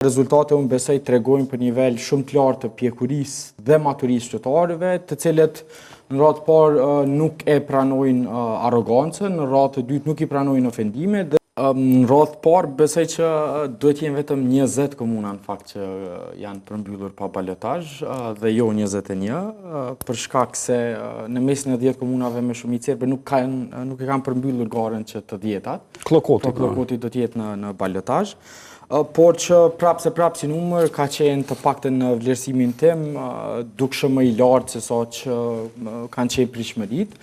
Rezultate unë besoj tregojnë për nivel shumë të lartë të pjekurisë dhe maturisë qytetarëve, të cilët në radhë parë nuk e pranojnë arrogancën, në radhë të dytë nuk i pranojnë ofendimet. Në radhë parë besoj që duhet jenë vetëm 20 komuna në fakt që janë përmbyllur pa balotazh dhe jo 21, për shkak se në mesin e 10 komunave me shumicë serbe nuk e kanë përmbyllur garën që të 10-at. Klokoti do të jetë në balotazh. Por që prapë si numër ka qenë të paktën në vlerësimin tim dukshëm më i lartë se sa që kanë qenë pritshmëritë.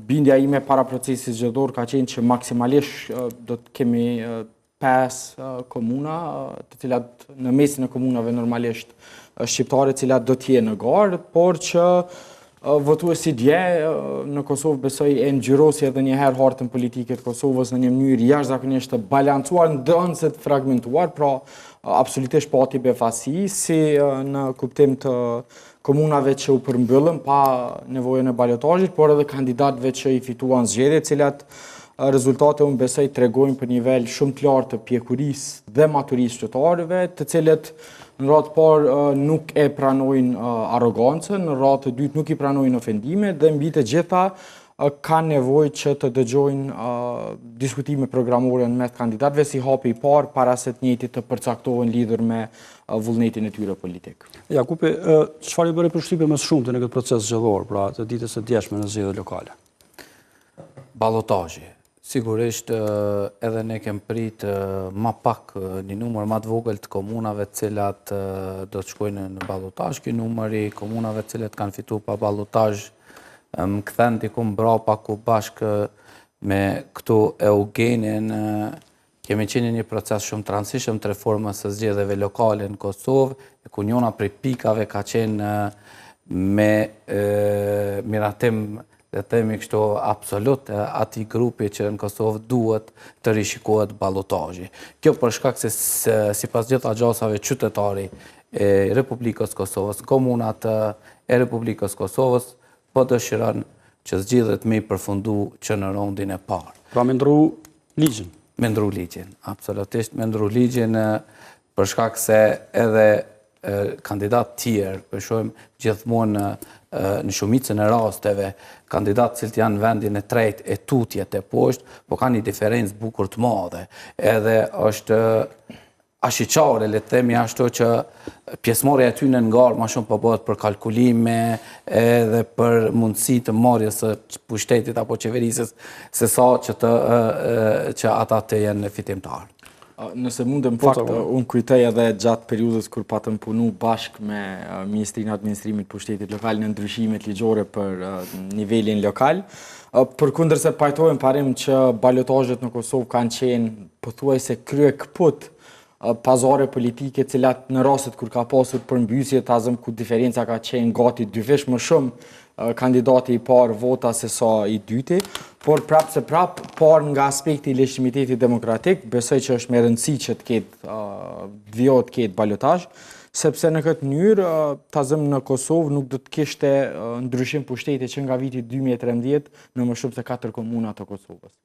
Bindja ime para procesit zgjedhor ka qenë që maksimalisht do të kemi 5 komuna, të cilat në mesin e komunave normalisht shqiptare, të cilat do të jenë në garë, por që votuesi dje në Kosovë besoj e ngjyrosi edhe një herë hartën politike të Kosovës në një mënyrë jashtëzakonisht të balancuar, ndërsa të fragmentuar, pra absolutisht pati befasi si në kuptim të komunave që u përmbyllën pa nevojën e balotazhit, por edhe kandidatëve që i fituan zgjedhjet, të cilat rezultate unë besoj tregojnë për nivel shumë të lartë të pjekurisë dhe maturisë qytetarëve, të cilët në radhë parë nuk e pranojnë arrogancën, në radhë të dytë nuk i pranojnë ofendimet dhe mbi të gjitha kanë nevojë që të dëgjojnë diskutime programore në mes kandidatëve si hapi i parë para se të njëjtit të përcaktohen lidhur me vullnetin e tyre politik. Jakupi, çfarë i bëri përshtypje më shumë në këtë proces zgjedhor, pra të ditës së djeshme në zgjedhjet lokale? Ballotazhi. Sigurisht edhe ne kem prit ma pak një numër ma të vogël të komunave të cilat do të shkojnë në ballotazh. Ky numër i komunave të cilat kanë fituar pa ballotazh më kthen diku mbrapa ku bashkë me këtu Eugenin kemi qenë një proces shumë të rëndësishëm të reformës së zgjedhjeve lokale në Kosovë, ku njëra prej pikave ka qenë me miratim dhe themi kështu absolut atij grupi që në Kosovë duhet të rishikohet ballotazhi. Kjo për shkak se sipas gjitha gjasave qytetari e Republikës Kosovës, komunat e Republikës Kosovës po dëshiron që zgjedhjet me i përfundu që në raundin e parë. Pra me ndru ligjin? Me ndru ligjin, absolutisht me ndru ligjin për shkak se edhe kandidat tjerë, përshojmë gjithmonë në shumicën e rasteve, kandidatë cilët janë në vendin e tretë e tutjet e poshtë, po ka një diferencë bukur të madhe. Edhe është ashiqare, le të themi ashtu që pjesëmarrja e tyre në garë më shumë po bëhet për kalkulime edhe për mundësi të marrjes së pushtetit apo qeverisës se sa që ata të jenë fitimtarë. Nëse mundem, fakt, unë kujtoj edhe gjatë periudhës kur patëm punu bashkë me Ministrinë e Administrimit Pushtetit Lokal në ndryshimet ligjore për nivelin lokal. Përkundërse pajtojmë parim që balotazhet në Kosovë kanë qenë pothuajse krye kaput pazare politike, cilat në rastet kur ka pasur përmbysje tazëm ku diferenca ka qenë gati dyfish më shumë kandidati i parë vota se sa i dyti, por prapë parë nga aspekti i legitimitetit demokratik, besoj që është me rëndësi që të ketë balotazh, sepse në këtë mënyrë tazëm në Kosovë nuk do të kishte ndryshim pushteti që nga viti 2013 në më shumë se 4 komuna të Kosovës.